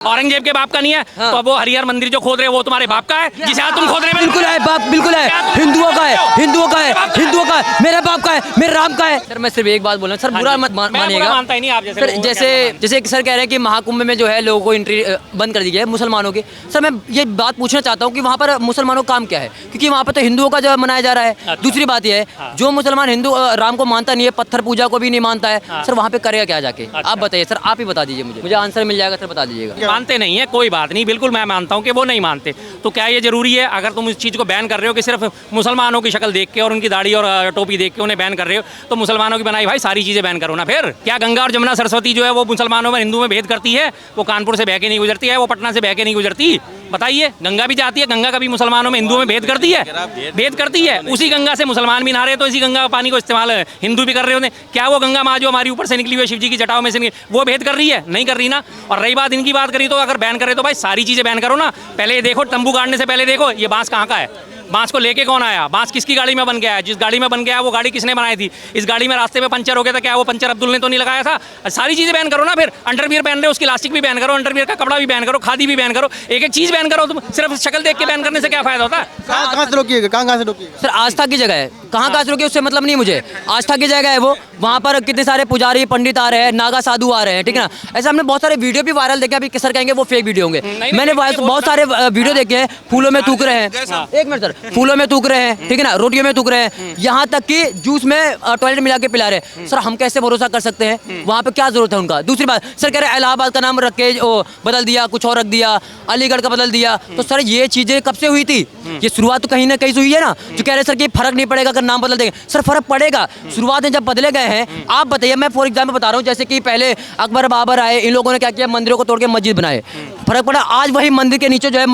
औरंगजेब के बाप का नहीं है। हाँ। तो अब वो हरिहर मंदिर जो खोद रहे हो वो तुम्हारे बाप का है, जिसे आज तुम खोद रहे हो। बिल्कुल है बाप, बिल्कुल है, हिंदुओं का है, हिंदुओं का है, हिंदुओं का है, मेरे बाप का है, मेरे राम का है। सर मैं सिर्फ एक बात बोल रहा हूँ, सर बुरा मत मानिएगा। मानता ही नहीं आप सर जैसे सर कह रहे हैं कि महाकुंभ में जो है लोगों को एंट्री बंद कर दी गई है मुसलमानों की। सर मैं ये बात पूछना चाहता हूँ कि वहाँ पर मुसलमानों का काम क्या है, क्योंकि वहाँ पर तो हिंदुओं का जो मनाया जा रहा है। अच्छा। दूसरी बात यह है जो मुसलमान हिंदू राम को मानता नहीं है, पत्थर पूजा को भी नहीं मानता है, सर वहाँ पे करेगा क्या जाके? आप बताइए सर, आप ही बता दीजिए मुझे आंसर मिल जाएगा सर, बता दीजिएगा। मानते नहीं है कोई बात नहीं, बिल्कुल मैं मानता हूँ कि वो नहीं मानते। तो क्या ये जरूरी है अगर तुम इस चीज़ को बैन कर रहे हो कि सिर्फ मुसलमानों की शक्ल देख के और उनकी दाढ़ी और टोपी देख के उन्हें बैन कर रहे हो, तो मुसलमानों की बनाई भाई सारी चीज़ें बैन करो ना। फिर क्या गंगा और जमुना सरस्वती जो है वो मुसलमानों में हिंदू में भेद करती है? वो कानपुर से बह के नहीं गुजरती है, वो पटना से बह के नहीं गुजरती। बताइए, गंगा भी जाती है, गंगा कभी मुसलमानों में हिंदुओं में भेद करती है? भेद करती है। उसी गंगा से मुसलमान भी नहा रहे, तो इसी गंगा का पानी को इस्तेमाल हिंदू भी कर रहे होते। क्या वो गंगा माँ जो हमारी ऊपर से निकली हुई शिव जी की जटाओं में से वो भेद कर रही है? नहीं कर रही ना। और रही बात इनकी बात करी, तो अगर बैन करे तो भाई सारी चीज़ें बैन करो ना। पहले ये देखो, तंबू गाड़ने से पहले देखो ये बांस कहाँ का है, बांस को लेके कौन आया, बांस किसकी गाड़ी में बन गया है, जिस गाड़ी में बन गया है वो गाड़ी किसने बनाई थी, इस गाड़ी में रास्ते में पंचर हो गया था, क्या वो पंचर अब्दुल ने तो नहीं लगाया था? सारी चीज़ें बैन करो ना। फिर अंडरवियर पहन रहे हो, उसकी इलास्टिक भी बैन करो, अंडरवियर का कपड़ा भी बैन करो, खादी भी बैन करो, एक एक चीज़ बैन करो। तुम सिर्फ शक्ल देख के बैन करने से क्या फायदा होता है? कहाँ से रोकिएगा, कहाँ से रोकिएगा? सर आस्था की जगह है, कहाँ से रोकिए उससे मतलब नहीं मुझे। आस्था की जगह है वो, वहाँ पर कितने सारे पुजारी पंडित आ रहे हैं, नागा साधु आ रहे हैं, ठीक है ना। ऐसे हमने बहुत सारे वीडियो भी वायरल देखे, अभी सर कहेंगे वो फेक वीडियो होंगे। मैंने बहुत सारे वीडियो देखे हैं, फूलों में थूक रहे हैं, एक मिनट सर, फूलों में थूक रहे हैं, ठीक है ना, रोटियों में थूक रहे हैं, यहाँ तक कि जूस में टॉयलेट मिला के पिला रहे हैं। सर हम कैसे भरोसा कर सकते हैं? वहाँ पे क्या जरूरत है उनका? दूसरी बात सर कह रहे हैं इलाहाबाद का नाम रख के बदल दिया, कुछ और रख दिया, अलीगढ़ का बदल दिया। तो सर ये चीजें कब से हुई थी? ये शुरुआत तो कहीं ना कहीं से हुई है ना। जो कह रहे हैं सर कि फर्क नहीं पड़ेगा अगर नाम बदल देंगे, सर फर्क पड़ेगा। शुरुआत में जब बदले गए हैं, आप बताइए, मैं फॉर एग्जाम्पल बता रहा हूँ, जैसे कि पहले अकबर बाबर आए, इन लोगों ने क्या किया, मंदिरों को तोड़ के मस्जिद बनाए, फर्क पड़ा। आज वही मंदिर के नीचे जो है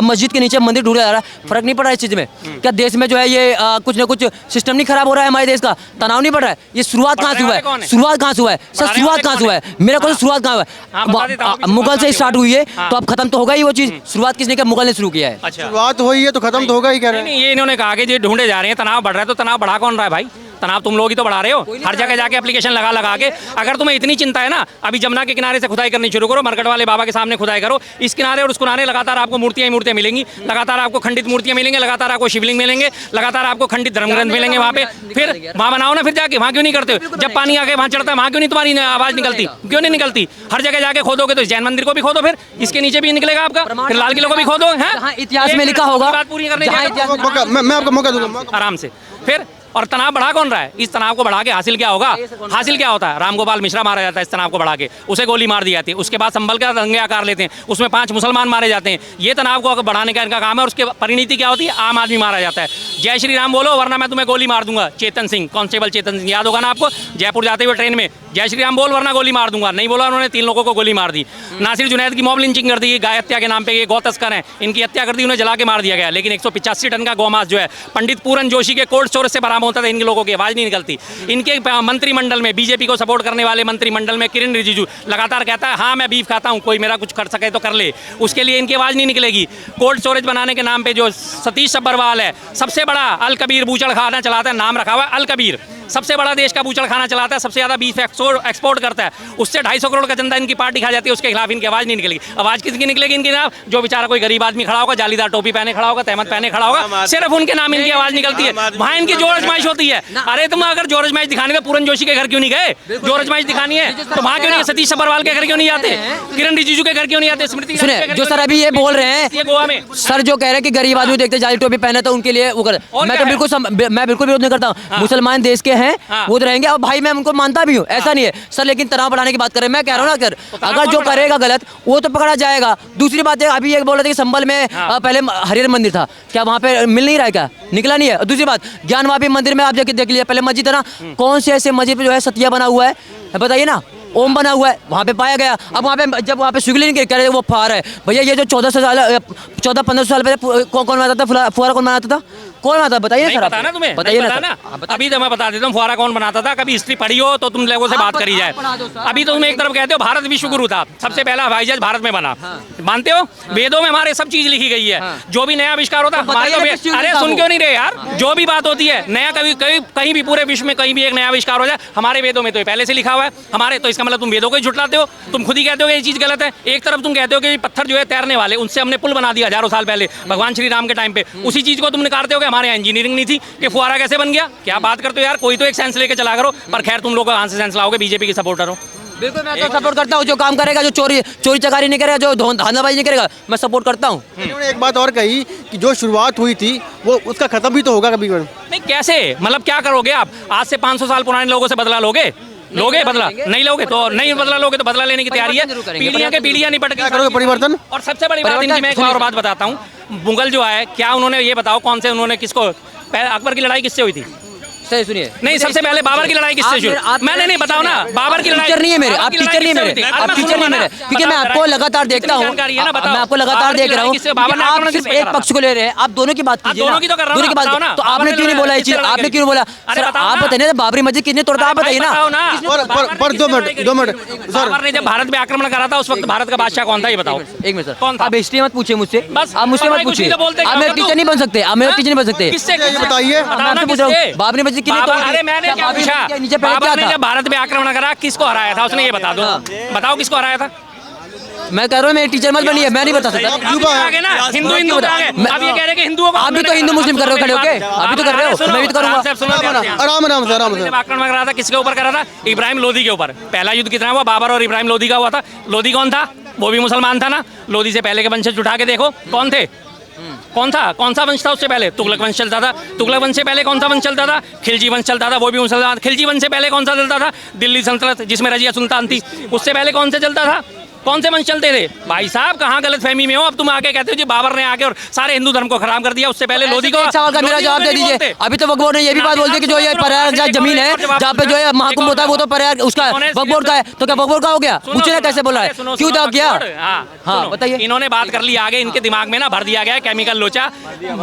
मस्जिद के नीचे मंदिर ढूंढा जा रहा है, फर्क नहीं पड़ रहा है इस चीज में? क्या देश में जो है ये कुछ ना कुछ सिस्टम नहीं खराब हो रहा है? हमारे देश का तनाव नहीं बढ़ रहा है? ये शुरुआत कहाँ से हुआ है? शुरुआत कहाँ से हुआ है सर? शुरुआत कहाँ से हुआ है? मेरे को शुरुआत कहाँ हुआ है? मुगल से स्टार्ट हुई है, तो अब खत्म तो होगा ही वो चीज। शुरुआत किसने किया? मुगल ने शुरू किया है। शुरुआत हुई है तो खत्म तो होगा ही। कह रहे हैं ये इन्होंने कहा कि ये ढूंढे जा रहे हैं, तनाव बढ़ रहा है, तो तनाव बढ़ा कौन रहा है भाई? तनाव तुम लोग ही तो बढ़ा रहे हो, हर जगह जाके एप्लीकेशन लगा के। अगर तुम्हें इतनी चिंता है ना, अभी जमुना के किनारे से खुदाई करनी शुरू करो, मरकट वाले बाबा के सामने खुदाई करो, इस किनारे और उस किनारे लगातार आपको मूर्तियां मिलेंगी, लगातार आपको खंडित मूर्तियां मिलेंगी, लगातार आपको शिवलिंग मिलेंगे, लगातार आपको खंडित धर्मग्रंथ मिलेंगे। वहाँ पे फिर वहाँ बनाओ ना, फिर जाके वहाँ क्यों नहीं करते? जब पानी आके वहाँ चढ़ता है, वहाँ क्यों नहीं तुम्हारी आवाज निकलती? क्यों नहीं निकलती? हर जगह जाके खोदोगे तो जैन मंदिर को भी खोदो, फिर इसके नीचे भी निकलेगा आपका, फिर लाल किले को भी खोदो। इतिहास में लिखा होगा, बात पूरी करने मैं आपको मौका दूंगा आराम से। फिर और तनाव बढ़ा कौन रहा है? इस तनाव को बढ़ा के हासिल क्या होगा? हासिल क्या होता है? रामगोपाल मिश्रा मारा जाता है इस तनाव को बढ़ा के, उसे गोली मार दी जाती है। उसके बाद संभल का दंगे आकार लेते हैं, उसमें 5 मुसलमान मारे जाते हैं। ये तनाव को बढ़ाने का इनका काम है, और उसके परिणति क्या होती है? आम आदमी मारा जाता है। जय श्री राम बोलो वरना मैं तुम्हें गोली मार दूंगा। चेतन सिंह, कांस्टेबल चेतन सिंह, याद होगा ना आपको? जयपुर जाते हुए ट्रेन में जय श्री राम बोल वरना गोली मार दूंगा, नहीं बोला उन्होंने, 3 लोगों को गोली मार दी। नासिर जुनैद की मॉब लिंचिंग कर दी, गाय हत्या के नाम पे, ये गौ तस्कर हैं, इनकी हत्या कर दी, उन्हें जला के मार दिया गया। लेकिन 185 टन का गौमांस जो है पंडित पूरन जोशी के कोल्ड स्टोरेज से बरामद होता था, इन लोगों की आवाज नहीं निकलती। इनके मंत्रिमंडल में, बीजेपी को सपोर्ट करने वाले मंत्रिमंडल में किरण रिजिजू लगातार कहता है हाँ मैं बीफ खाता हूँ, कोई मेरा कुछ कर सके तो कर ले, उसके लिए इनकी आवाज नहीं निकलेगी। कोल्ड स्टोरेज बनाने के नाम पे जो सतीश सब्बरवाल है, सबसे बड़ा अल कबीर बूचड़ खाना चलाता है, नाम रखा हुआ है अल कबीर, सबसे बड़ा देश का बूचड़ खाना चलाता है, सबसे ज्यादा बीफ एक्सपोर्ट करता है, उससे 250 करोड़ का चंदा इनकी पार्टी खा जाती है, उसके खिलाफ इनकी आवाज नहीं निकलेगी। आवाज किसकी निकलेगी इनके खिलाफ? जो बेचारा कोई गरीब आदमी खड़ा होगा, जालीदार टोपी पहने खड़ा होगा, तहमत पहने खड़ा होगा, सिर्फ उनके नाम इनकी आवाज निकलती है। वहां इनकी जोर आजमाइश होती है। अरे तुम अगर जोर आजमाइश दिखाने का पूरन जोशी के घर क्यों नहीं गए? जोर आजमाइश दिखानी है तो वहां क्यों नहीं? सतीश सब्बरवाल के घर क्यों नहीं आते? किरण रिजिजू के घर क्यों नहीं आते? स्मृति सुने जो सर अभी ये बोल रहे हैं गोवा में, सर जो कह रहे हैं कि गरीब आदमी देखते जाली टोपी पहने तो उनके लिए वो कर, मैं बिल्कुल विरोध नहीं करता हूँ। मुसलमान देश के हैं, वो तो रहेंगे, और भाई मैं उनको मानता भी हूँ, ऐसा नहीं है सर। लेकिन तनाव बढ़ाने की बात करें, मैं कह रहा हूँ ना, अगर जो करेगा गलत वो तो पकड़ा जाएगा। दूसरी बात है, अभी एक बोल रहे थे कि संभल में पहले हरिहर मंदिर था, क्या वहाँ पे मिल नहीं रहा है? क्या निकला नहीं है? दूसरी बात, ज्ञानवापी मंदिर में आप जाके देख लीजिए, पहले मस्जिद है ना, कौन से ऐसे मस्जिद पे जो है सतिया बना हुआ है बताइए ना, ओम बना हुआ है, वहाँ पे पाया गया। अब वहाँ पे जब वहाँ पे शिवलिंग कह रहे वो फुहार है, भैया ये जो 14-15 साल पहले कौन बनाता था? फुहारा कौन बनाता था? कौन आता बताइए नहीं सर, पता ना तुम्हें, बताइए नहीं ना पता सर। ना। आप बताइए। अभी तो मैं बता देता हूँ फुहारा कौन बनाता था। कभी हिस्ट्री पढ़ी हो तो तुम लोगों से बात करी जाए। पढ़ा दो सर। अभी तो तुम एक तरफ कहते हो भारत विश्व गुरु था, सबसे पहला हवाई जहाज भारत में बना, मानते हो? वेदों में हमारे सब चीज लिखी गई है, जो भी नया आविष्कार होता है हमारे बताइए तो किस चीज़ में अरे था सुन वो? क्यों नहीं रहे यार? जो भी बात होती है नया, कभी कहीं भी पूरे विश्व में कहीं भी एक नया आविष्कार हो जाए, हमारे वेदों में तो ये पहले से लिखा हुआ है हमारे। तो इसका मतलब तुम वेदों को ही झुटलाते हो। तुम खुद ही कहते हो कि ये चीज गलत है। एक तरफ तुम कहते हो कि पत्थर जो है तैरने वाले, उनसे हमने पुल बना दिया हजारों साल पहले भगवान श्री राम के टाइम पे, उसी चीज को तुम निकारते हो कि हमारे यहाँ इंजीनियरिंग नहीं थी कि फुहारा कैसे बन गया। क्या बात करते हो यार? कोई तो एक सेंस लेके चला करो। पर खैर तुम लोग कहाँ से सेंस लाओगे? बीजेपी की सपोर्टर हो। बिल्कुल मैं तो सपोर्ट करता हूँ, जो काम करेगा, जो चोरी चकारी नहीं करेगा, जो धांधाबाजी नहीं करेगा, मैं सपोर्ट करता हूँ। इन्होंने एक बात और कही कि जो शुरुआत हुई थी वो उसका खत्म भी तो होगा कभी कभी। नहीं कैसे? मतलब क्या करोगे आप? आज से 500 साल पुराने लोगों से बदला लोगे? बदला नहीं लोगे तो नहीं बदला लोगे तो बदला लेने की तैयारी है। पीढ़ियां के पीढ़ियां निपट गई। क्या करोगे परिवर्तन? और सबसे बड़ी बात इनकी, मैं एक और बात बताता हूँ। मुगल जो है, क्या उन्होंने ये बताओ कौन से उन्होंने किसको, अकबर की लड़ाई किससे हुई थी? सही सुनिए, नहीं सबसे पहले बाबर की लड़ाई किससे शुरू? मैंने नहीं बताओ ना बाबर की लड़ाई। टीचर नहीं है मेरे, आप टीचर नहीं है मेरे, आप टीचर नहीं है मेरे, क्योंकि मैं आपको लगातार देखता हूँ, मैं आपको लगातार देख रहा हूँ कि आप सिर्फ एक पक्ष को ले रहे हैं। आप दोनों की बात कीजिए ना, दोनों की तो कर रहा हूं दोनों की ना, बताओ बात। ना। तो आपने क्यों नहीं बोला ये चीज? आपने क्यों नहीं बोला? अरे सर बताओ आप ना। बताइए बाबरी मस्जिद किसने तोड़ा था? आप बताइए ना। पर 2 मिनट सर, बाबर ने जब भारत पे आक्रमण करा था उस वक्त भारत का बादशाह कौन था ये बताओ? एक मिनट सर, कौन था? आप हिस्ट्री मत पूछिए मुझसे, बस, आप मुझसे मत हमारी कुछ पूछिए। नहीं तो बोलते, आप क्या मेरे कर टीचर दूं? नहीं बन सकते, आप मेरे टीचर नहीं बन सकते। किससे? ये बताइए। बताओ मैं ना आपसे पूछ रहा हूँ, किससे? बाबरी मस्जिद किसने तोड़ी? अरे मैंने क्या पूछा? नीचे पहले बाबर क्या ने था? जब भारत पे आक्रमण करा किसको हराया था उसने? ये बता दो। बताओ किसको हराया था? मैं कह रहा हूँ मेरे टीचर मत बनिए, मैं नहीं बता सकता। युवा है। आगे ना हिंदू हिंदू बता- आगे। मैं- अब ये कह रहे हैं कि हिंदुओं को आप भी तो हिंदू मुस्लिम कर रहे हो खड़े होके, आप भी तो कर रहे हो, मैं भी तो करूंगा। आराम से जब आक्रमण करा था किसके ऊपर करा था? इब्राहिम लोदी के ऊपर। पहला युद्ध कितना हुआ? बाबर और इब्राहिम लोदी का हुआ था। लोदी कौन था? वो भी मुसलमान था ना। लोदी से पहले के वंशज उठा के देखो कौन थे। कौन था? कौन सा वंश था उससे पहले? तुगलक वंश चलता था। तुगलक वंश से पहले कौन सा वंश चलता था? खिलजी वंश चलता था, वो भी मुसलमान। खिलजी वंश से पहले कौन सा चलता था? दिल्ली सल्तनत जिसमें रजिया सुल्तान थी। उससे पहले कौन से चलता था? कौन से वंश चलते थे? भाई साहब कहाँ गलतफहमी में हो? अब तुम आके कहते हो जी बाबर ने आके और सारे हिंदू धर्म को खराब कर दिया। उससे पहले लोदी को एक सवाल का मेरा जवाब दे दीजिए। अभी तो वक्फ बोर्ड ने ये भी बात बोल दी कि जो ये प्रयागराज जमीन है जहाँ पे जो है महाकुंभ होता है वो तो प्रयाग उसका वक्फ बोर्ड का है, तो क्या वक्फ बोर्ड का हो गया? पूछे ना कैसे बोला है, क्यों था किया? हाँ बताइए। इन्होंने बात कर ली आगे, इनके दिमाग में ना भर दिया गया है केमिकल लोचा।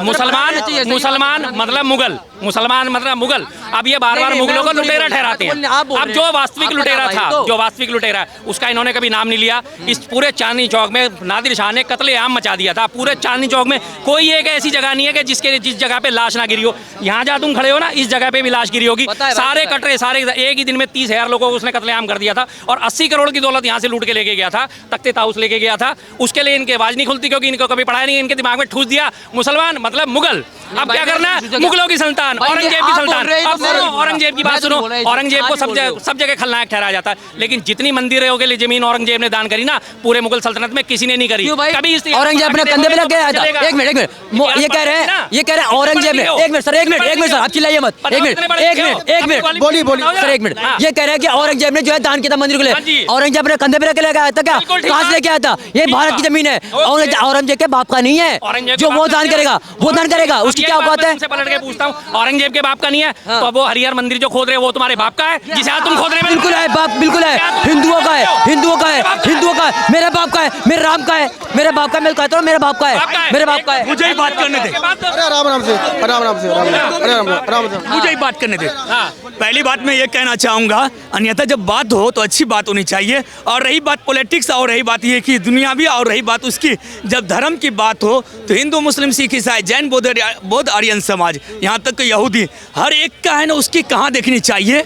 मुसलमान मतलब मुगल, मुसलमान मतलब मुगल। अब ये बार बार मुगलों को लुटेरा ठहराते हैं। अब जो वास्तविक लुटेरा था, जो वास्तविक लुटेरा उसका इन्होंने कभी नाम नहीं लिया। इस पूरे चांदनी चौक में नादिर शाह ने कत्लेआम मचा दिया था। पूरे चांदनी चौक में कोई एक ऐसी जगह नहीं है कि जिस जगह पे लाश ना गिरी हो। यहाँ जहाँ तुम खड़े हो ना, इस जगह पे भी लाश गिरी होगी। सारे कटरे सारे एक ही दिन में 30,000 लोगों को उसने कत्लेआम कर दिया था। और 80 करोड़ की दौलत यहाँ से लूट के लेके गया था, तख्ते ताउस लेके गया था। उसके लिए इनकी आवाज नहीं खुलती क्योंकि इनको कभी पढ़ाया नहीं। इनके दिमाग में ठूस दिया मुसलमान मतलब मुगल। अब क्या करना है? मुगलों की संतान, औरंगजेब की संतान। अब सुनो औरंगजेब की बात सुनो। औरंगजेब को सब जगह खलनायक ठहराया जाता है, लेकिन जितनी मंदिरों के लिए जमीन औरंगजेब ने दान करी ना पूरे मुगल सल्तनत में किसी ने नहीं करी। कभी औरंगजेब अपने कंधे पे लग गया था। एक मिनट ये कह रहे हैं औरंगजेब ने, एक मिनट सर आप चिल्लाइए मत, एक मिनट बोलिए सर, एक मिनट। ये कह रहे हैं कि औरंगजेब ने जो है दान किया था मंदिर को ले, औरंगजेब अपने कंधे पे लेके लगा था क्या? कहाँ से लेके आया था? ये भारत की जमीन है, औरंगजेब के बाप का नहीं है। जो वो दान करेगा उसकी क्या औकात है? पलट के पूछता हूँ, औरंगजेब के बाप का नहीं है तो अब वो हरिहर मंदिर जो खोद रहे हो वो तुम्हारे बाप का है, जिसे आज तुम खोद रहे हो? बिल्कुल है बाप, बिल्कुल है। हिंदुओं का है, मेरे बाप का है, मेरे राम का है, मेरे बाप का है। मैं कहता हूँ मेरे बाप का है, मेरे बाप का है। मुझे ही बात करने दे, अरे आराम से मुझे ही बात करने दे। पहली बात मैं ये कहना चाहूँगा, अन्यथा जब बात हो तो अच्छी बात होनी चाहिए। और रही बात पॉलिटिक्स और रही बात ये कि दुनियावी और रही बात उसकी, जब धर्म की बात हो तो हिंदू मुस्लिम सिख ईसाई जैन बौद्ध आर्यन समाज यहाँ तक कि यहूदी, हर एक का है ना उसकी कहाँ देखनी चाहिए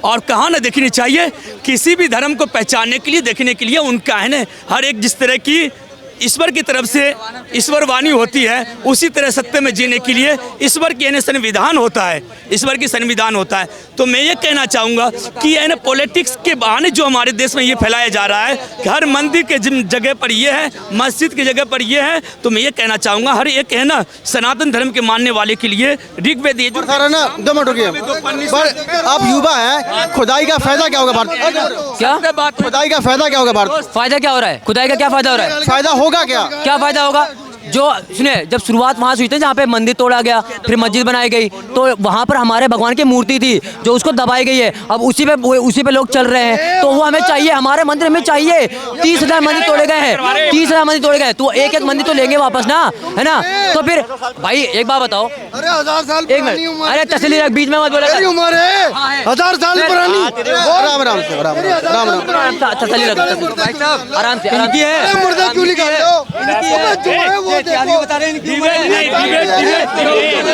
और कहाँ न देखनी चाहिए। किसी भी धर्म को पहचानने के लिए देखने के लिए उनका है ना हर एक जिस तरह की ईश्वर की तरफ से ईश्वर वाणी होती है उसी तरह सत्य में जीने के लिए ईश्वर की संविधान होता है, ईश्वर की संविधान होता है। तो मैं ये कहना चाहूँगा कि है ना पॉलिटिक्स के बहाने जो हमारे देश में ये फैलाया जा रहा है कि हर मंदिर के जगह पर ये है, मस्जिद की जगह पर ये है, तो मैं ये कहना चाहूँगा हर एक है ना सनातन धर्म के मानने वाले के लिए ऋग्वेद ये सारा ना 2 मिनट रुकिए। पर आप युवा हैं, खुदाई का फायदा क्या होगा भारत? क्या खुदाई का फायदा क्या होगा भारत? फायदा क्या हो रहा है? खुदाई का क्या फायदा हो रहा है? फायदा होगा क्या? क्या फायदा होगा? जो सुने जब शुरुआत वहाँ से हुई थी जहाँ पे मंदिर तोड़ा गया, फिर मस्जिद बनाई गई, तो वहाँ पर हमारे भगवान की मूर्ति थी जो उसको दबाई गई है। अब उसी पे लोग चल रहे हैं, तो वो हमें चाहिए, हमारे मंदिर हमें चाहिए। 30,000 मंदिर तोड़े गए हैं, 30,000 मंदिर तोड़े गए, तो एक मंदिर तो लेंगे वापस ना, है ना? तो फिर भाई एक बात बताओ, अरे 1000 साल एक मिनट, अरे तसल्ली रख, बीच में मत बोला। मेरी उम्र है 1000 साल पुरानी। राम राम से राम राम राम तसल्ली रख, आराम से, आराम से। मुर्दा क्यों निकाल रहे हो? जो है वो देखो। डिबेट नहीं, डिबेट